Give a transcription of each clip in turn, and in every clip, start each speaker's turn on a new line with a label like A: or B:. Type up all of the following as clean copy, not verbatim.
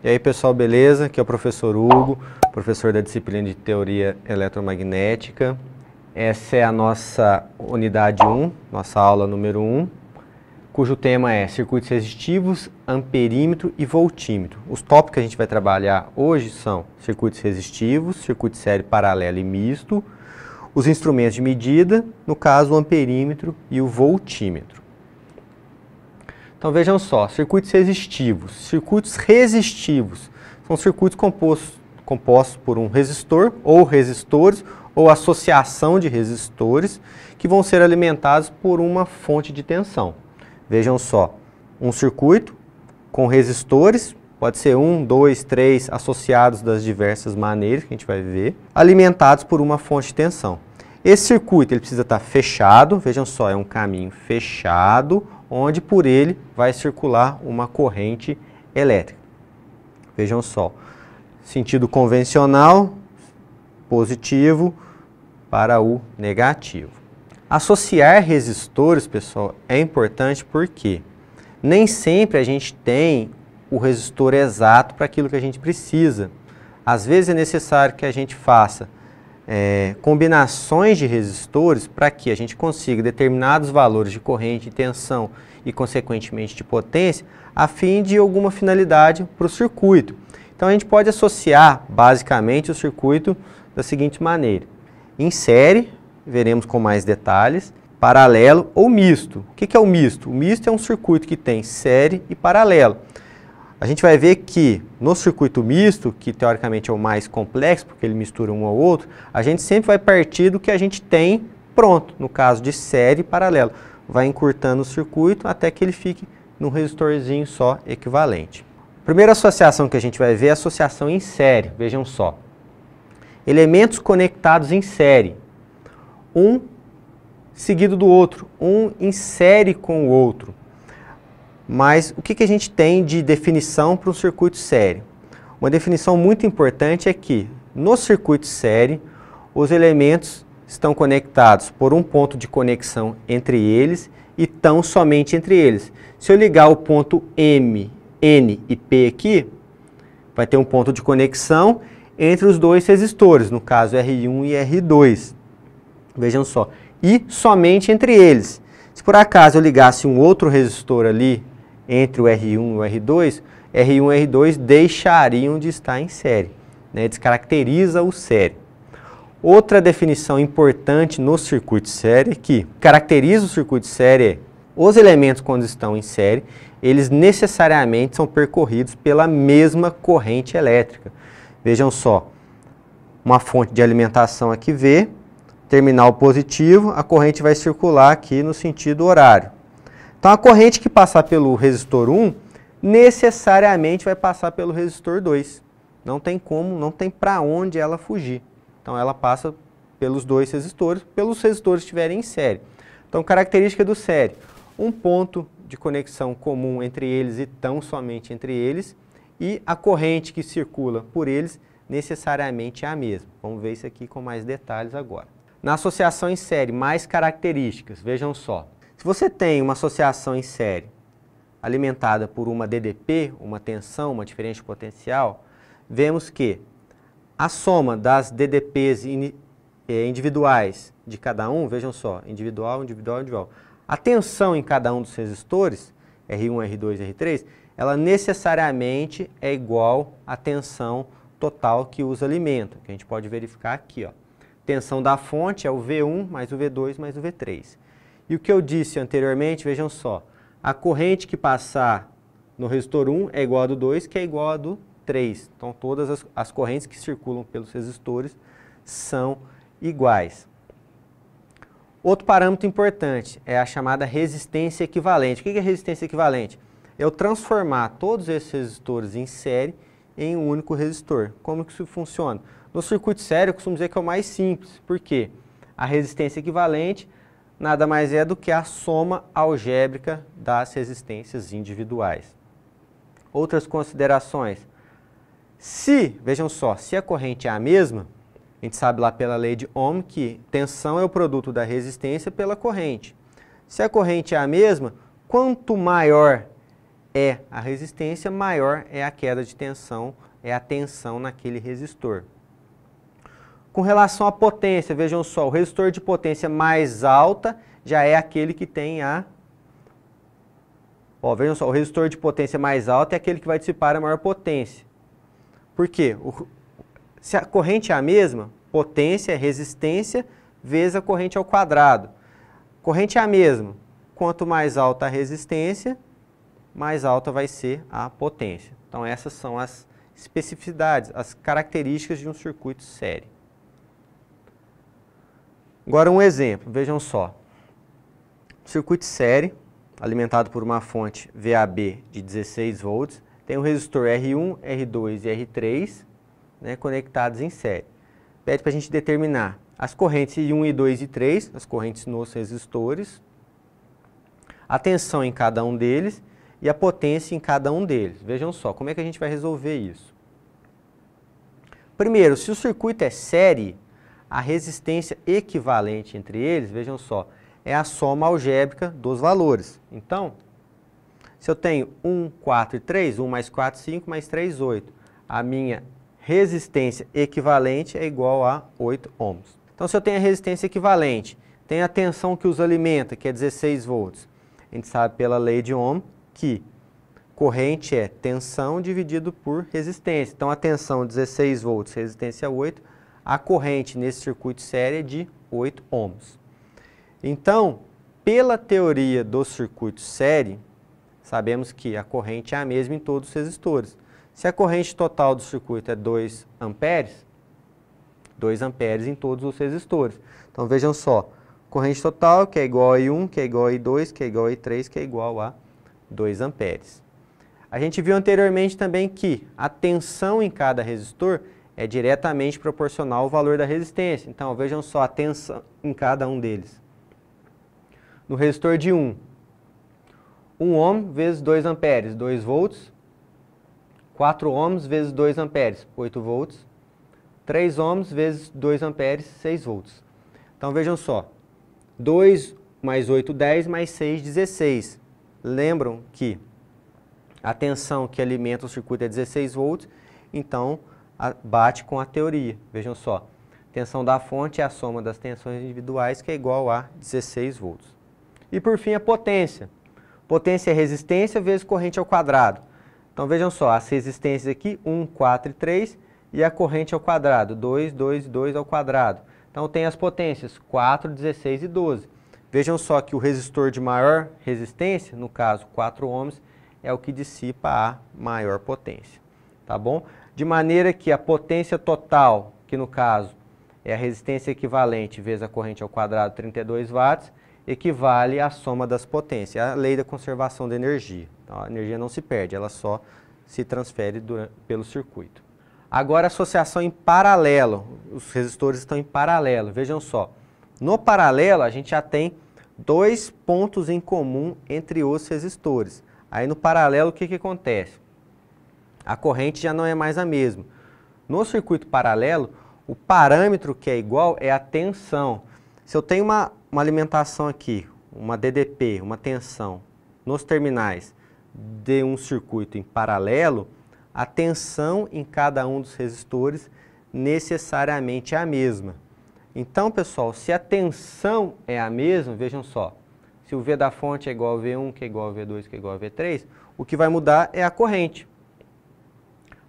A: E aí pessoal, beleza? Aqui é o professor Hugo, professor da disciplina de Teoria Eletromagnética. Essa é a nossa unidade 1, nossa aula número 1, cujo tema é circuitos resistivos, amperímetro e voltímetro. Os tópicos que a gente vai trabalhar hoje são circuitos resistivos, circuito série paralelo e misto, os instrumentos de medida, no caso o amperímetro e o voltímetro. Então vejam só, circuitos resistivos. Circuitos resistivos são circuitos compostos por um resistor ou resistores ou associação de resistores que vão ser alimentados por uma fonte de tensão. Vejam só, um circuito com resistores, pode ser 1, 2, 3, associados das diversas maneiras que a gente vai ver, alimentados por uma fonte de tensão. Esse circuito ele precisa estar fechado, vejam só, é um caminho fechado, onde por ele vai circular uma corrente elétrica. Vejam só, sentido convencional, positivo para o negativo. Associar resistores, pessoal, é importante porque nem sempre a gente tem o resistor exato para aquilo que a gente precisa. Às vezes é necessário que a gente faça combinações de resistores para que a gente consiga determinados valores de corrente, de tensão e, consequentemente, de potência, a fim de alguma finalidade para o circuito. Então, a gente pode associar, basicamente, o circuito da seguinte maneira. Em série, veremos com mais detalhes, paralelo ou misto. O que é o misto? O misto é um circuito que tem série e paralelo. A gente vai ver que no circuito misto, que teoricamente é o mais complexo, porque ele mistura um ao outro, a gente sempre vai partir do que a gente tem pronto, no caso de série e paralelo. Vai encurtando o circuito até que ele fique num resistorzinho só equivalente. A primeira associação que a gente vai ver é a associação em série. Vejam só. Elementos conectados em série. Um seguido do outro, um em série com o outro. Mas o que a gente tem de definição para um circuito série? Uma definição muito importante é que no circuito série os elementos estão conectados por um ponto de conexão entre eles e tão somente entre eles. Se eu ligar o ponto M, N e P aqui, vai ter um ponto de conexão entre os dois resistores, no caso R1 e R2. Vejam só, e somente entre eles. Se por acaso eu ligasse um outro resistor ali, entre o R1 e o R2, R1 e R2 deixariam de estar em série, né? Descaracteriza o série. Outra definição importante no circuito série que caracteriza o circuito série é os elementos quando estão em série, eles necessariamente são percorridos pela mesma corrente elétrica. Vejam só, uma fonte de alimentação aqui V, terminal positivo, a corrente vai circular aqui no sentido horário. Então, a corrente que passar pelo resistor 1, necessariamente vai passar pelo resistor 2. Não tem como, não tem para onde ela fugir. Então, ela passa pelos dois resistores, pelos resistores que estiverem em série. Então, característica do série, um ponto de conexão comum entre eles e tão somente entre eles, e a corrente que circula por eles necessariamente é a mesma. Vamos ver isso aqui com mais detalhes agora. Na associação em série, mais características, vejam só. Se você tem uma associação em série alimentada por uma DDP, uma tensão, uma diferença de potencial, vemos que a soma das DDPs individuais de cada um, vejam só, individual, individual, individual, a tensão em cada um dos resistores, R1, R2, R3, ela necessariamente é igual à tensão total que os alimenta, que a gente pode verificar aqui, ó. Tensão da fonte é o V1 mais o V2 mais o V3. E o que eu disse anteriormente, vejam só, a corrente que passar no resistor 1 é igual a do 2, que é igual a do 3. Então, todas as correntes que circulam pelos resistores são iguais. Outro parâmetro importante é a chamada resistência equivalente. O que é resistência equivalente? Eu transformar todos esses resistores em série em um único resistor. Como que isso funciona? No circuito série, eu costumo dizer que é o mais simples. Por quê? A resistência equivalente nada mais é do que a soma algébrica das resistências individuais. Outras considerações. Vejam só, se a corrente é a mesma, a gente sabe lá pela lei de Ohm que tensão é o produto da resistência pela corrente. Se a corrente é a mesma, quanto maior é a resistência, maior é a queda de tensão, é a tensão naquele resistor. Com relação à potência, vejam só, o resistor de potência mais alta já é aquele que tem a... vejam só, o resistor de potência mais alta é aquele que vai dissipar a maior potência. Por quê? Se a corrente é a mesma, potência é resistência vezes a corrente ao quadrado. Corrente é a mesma. Quanto mais alta a resistência, mais alta vai ser a potência. Então essas são as especificidades, as características de um circuito série. Agora um exemplo, vejam só. Circuito série, alimentado por uma fonte VAB de 16 volts, tem um resistor R1, R2 e R3, né, conectados em série. Pede para a gente determinar as correntes I1, I2 e I3, as correntes nos resistores, a tensão em cada um deles e a potência em cada um deles. Vejam só, como é que a gente vai resolver isso? Primeiro, se o circuito é série, a resistência equivalente entre eles, vejam só, é a soma algébrica dos valores. Então, se eu tenho 1, 4 e 3, 1 mais 4, 5, mais 3, 8, a minha resistência equivalente é igual a 8 ohms. Então, se eu tenho a resistência equivalente, tenho a tensão que os alimenta, que é 16 volts, a gente sabe pela lei de Ohm que corrente é tensão dividido por resistência. Então, a tensão 16 volts, resistência 8, a corrente nesse circuito série é de 8 ohms. Então, pela teoria do circuito série, sabemos que a corrente é a mesma em todos os resistores. Se a corrente total do circuito é 2 amperes, 2 amperes em todos os resistores. Então, vejam só, corrente total que é igual a I1, que é igual a I2, que é igual a I3, que é igual a 2 amperes. A gente viu anteriormente também que a tensão em cada resistor é diretamente proporcional ao valor da resistência. Então, vejam só a tensão em cada um deles. No resistor de 1 ohm vezes 2 amperes, 2 volts. 4 ohms vezes 2 amperes, 8 volts. 3 ohms vezes 2 amperes, 6 volts. Então, vejam só. 2 mais 8, 10, mais 6, 16. Lembram que a tensão que alimenta o circuito é 16 volts, então bate com a teoria. Vejam só, tensão da fonte é a soma das tensões individuais, que é igual a 16 volts. E por fim, a potência. Potência é resistência vezes corrente ao quadrado. Então vejam só, as resistências aqui, 1, 4 e 3, e a corrente ao quadrado, 2, 2, 2 ao quadrado. Então tem as potências, 4, 16 e 12. Vejam só que o resistor de maior resistência, no caso 4 ohms, é o que dissipa a maior potência. Tá bom? De maneira que a potência total, que no caso é a resistência equivalente vezes a corrente ao quadrado, 32 watts, equivale à soma das potências, a lei da conservação da energia. Então, a energia não se perde, ela só se transfere pelo circuito. Agora, associação em paralelo, os resistores estão em paralelo, vejam só. No paralelo, a gente já tem 2 pontos em comum entre os resistores. Aí no paralelo, o que acontece? A corrente já não é mais a mesma. No circuito paralelo, o parâmetro que é igual é a tensão. Se eu tenho uma alimentação aqui, uma DDP, uma tensão, nos terminais de um circuito em paralelo, a tensão em cada um dos resistores necessariamente é a mesma. Então, pessoal, se a tensão é a mesma, vejam só, se o V da fonte é igual a V1, que é igual a V2, que é igual a V3, o que vai mudar é a corrente.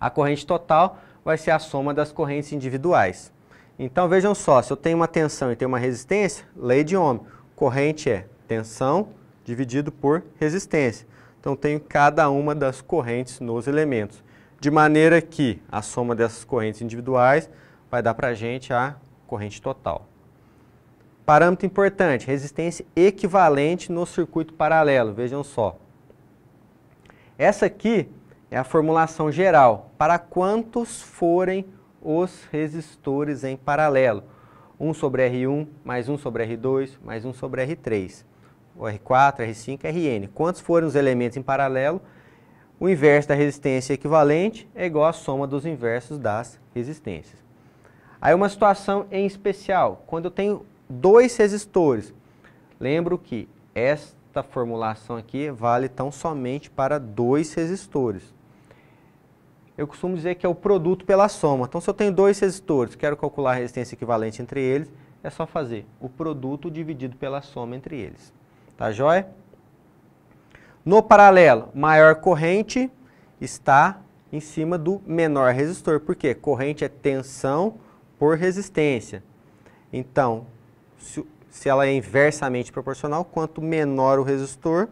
A: A corrente total vai ser a soma das correntes individuais. Então, vejam só, se eu tenho uma tensão e tenho uma resistência, lei de Ohm, corrente é tensão dividido por resistência. Então, tenho cada uma das correntes nos elementos. De maneira que a soma dessas correntes individuais vai dar para a gente a corrente total. Parâmetro importante, resistência equivalente no circuito paralelo. Vejam só. Essa aqui é a formulação geral para quantos forem os resistores em paralelo. 1 sobre R1, mais 1 sobre R2, mais 1 sobre R3. O R4, R5, Rn. Quantos forem os elementos em paralelo, o inverso da resistência equivalente é igual à soma dos inversos das resistências. Aí uma situação em especial, quando eu tenho 2 resistores. Lembro que esta formulação aqui vale tão somente para 2 resistores. Eu costumo dizer que é o produto pela soma. Então, se eu tenho 2 resistores, quero calcular a resistência equivalente entre eles, é só fazer o produto dividido pela soma entre eles. Tá joia? No paralelo, maior corrente está em cima do menor resistor. Por quê? Corrente é tensão por resistência. Então, se ela é inversamente proporcional, quanto menor o resistor,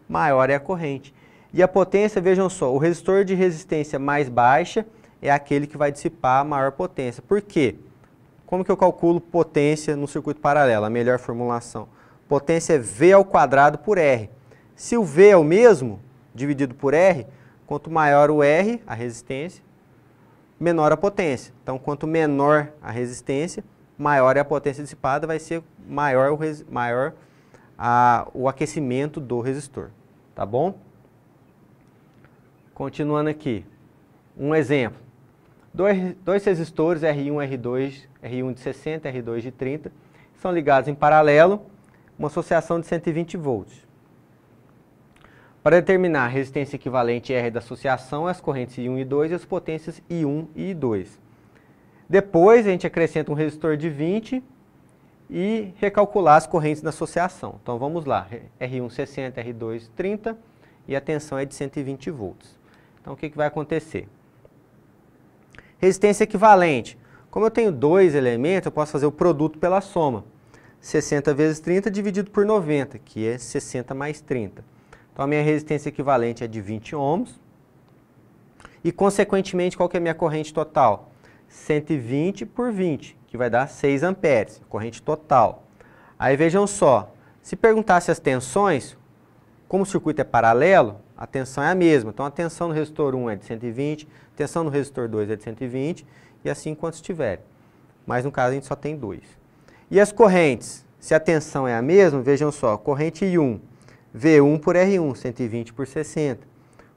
A: maior é a corrente. E a potência, vejam só, o resistor de resistência mais baixa é aquele que vai dissipar a maior potência. Por quê? Como que eu calculo potência no circuito paralelo? A melhor formulação. Potência é V ao quadrado por R. Se o V é o mesmo, dividido por R, quanto maior o R, a resistência, menor a potência. Então, quanto menor a resistência, maior é a potência dissipada, vai ser maior o aquecimento do resistor. Tá bom? Continuando aqui, um exemplo. Dois resistores, R1 R2, R1 de 60, R2 de 30, são ligados em paralelo, uma associação de 120 volts. Para determinar a resistência equivalente R da associação, as correntes I1 e I2 e as potências I1 e I2. Depois, a gente acrescenta um resistor de 20 e recalcular as correntes da associação. Então, vamos lá. R1 60, R2 30 e a tensão é de 120 volts. Então, o que vai acontecer? Resistência equivalente. Como eu tenho 2 elementos, eu posso fazer o produto pela soma. 60 vezes 30 dividido por 90, que é 60 mais 30. Então, a minha resistência equivalente é de 20 ohms. E, consequentemente, qual que é a minha corrente total? 120 por 20, que vai dar 6 amperes, corrente total. Aí, vejam só, se perguntasse as tensões, como o circuito é paralelo, a tensão é a mesma. Então, a tensão no resistor 1 é de 120, a tensão no resistor 2 é de 120, e assim quantos tiverem. Mas, no caso, a gente só tem 2. E as correntes? Se a tensão é a mesma, vejam só, corrente I1, V1 por R1, 120 por 60.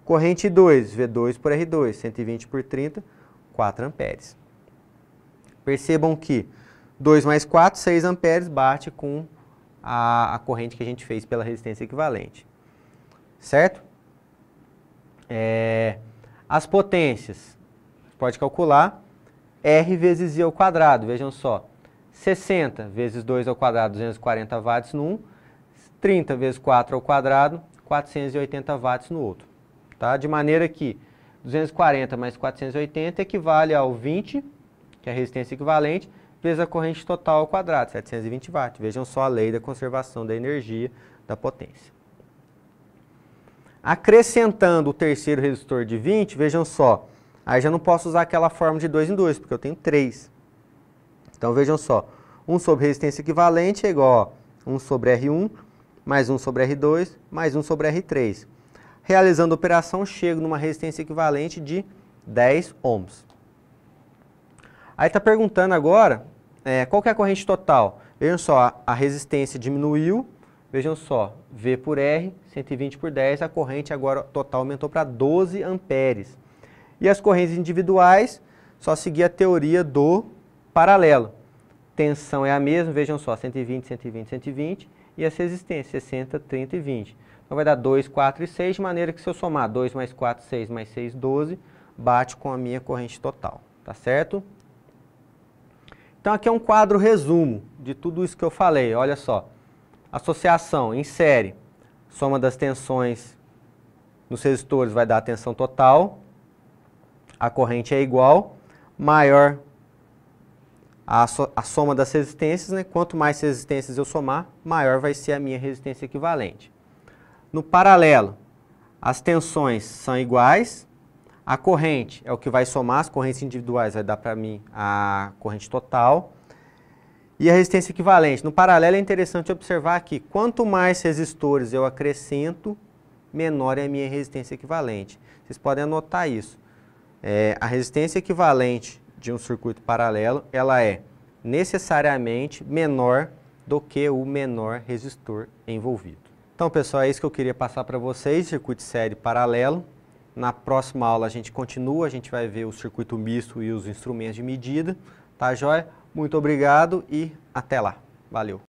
A: Corrente I2, V2 por R2, 120 por 30, 4 amperes. Percebam que 2 mais 4, 6 amperes, bate com a corrente que a gente fez pela resistência equivalente. Certo? As potências, pode calcular, R vezes I ao quadrado, vejam só. 60 vezes 2 ao quadrado, 240 watts no 1. 30 vezes 4 ao quadrado, 480 watts no outro. Tá? De maneira que 240 mais 480 equivale ao 20, que é a resistência equivalente, vezes a corrente total ao quadrado, 720 watts. Vejam só a lei da conservação da energia da potência. Acrescentando o terceiro resistor de 20, vejam só, aí já não posso usar aquela fórmula de 2 em 2, porque eu tenho 3. Então vejam só, 1 sobre resistência equivalente é igual a 1 sobre R1, mais 1 sobre R2, mais 1 sobre R3. Realizando a operação, chego numa resistência equivalente de 10 ohms. Aí está perguntando agora, qual que é a corrente total? Vejam só, a resistência diminuiu, vejam só, V por R, 120 por 10, a corrente agora total aumentou para 12 amperes. E as correntes individuais, só seguir a teoria do paralelo. Tensão é a mesma, vejam só, 120, 120, 120. E as resistências, 60, 30 e 20. Então, vai dar 2, 4 e 6, de maneira que se eu somar 2 mais 4, 6 mais 6, 12, bate com a minha corrente total. Tá certo? Então, aqui é um quadro resumo de tudo isso que eu falei. Olha só. Associação em série. Soma das tensões nos resistores vai dar a tensão total. A corrente é igual. Maior a soma das resistências, né? Quanto mais resistências eu somar, maior vai ser a minha resistência equivalente. No paralelo, as tensões são iguais, a corrente é o que vai somar, as correntes individuais vai dar para mim a corrente total, e a resistência equivalente. No paralelo é interessante observar que quanto mais resistores eu acrescento, menor é a minha resistência equivalente. Vocês podem anotar isso. A resistência equivalente de um circuito paralelo, ela é necessariamente menor do que o menor resistor envolvido. Então, pessoal, é isso que eu queria passar para vocês, circuito de série paralelo. Na próxima aula a gente continua, a gente vai ver o circuito misto e os instrumentos de medida. Tá, joia? Muito obrigado e até lá. Valeu!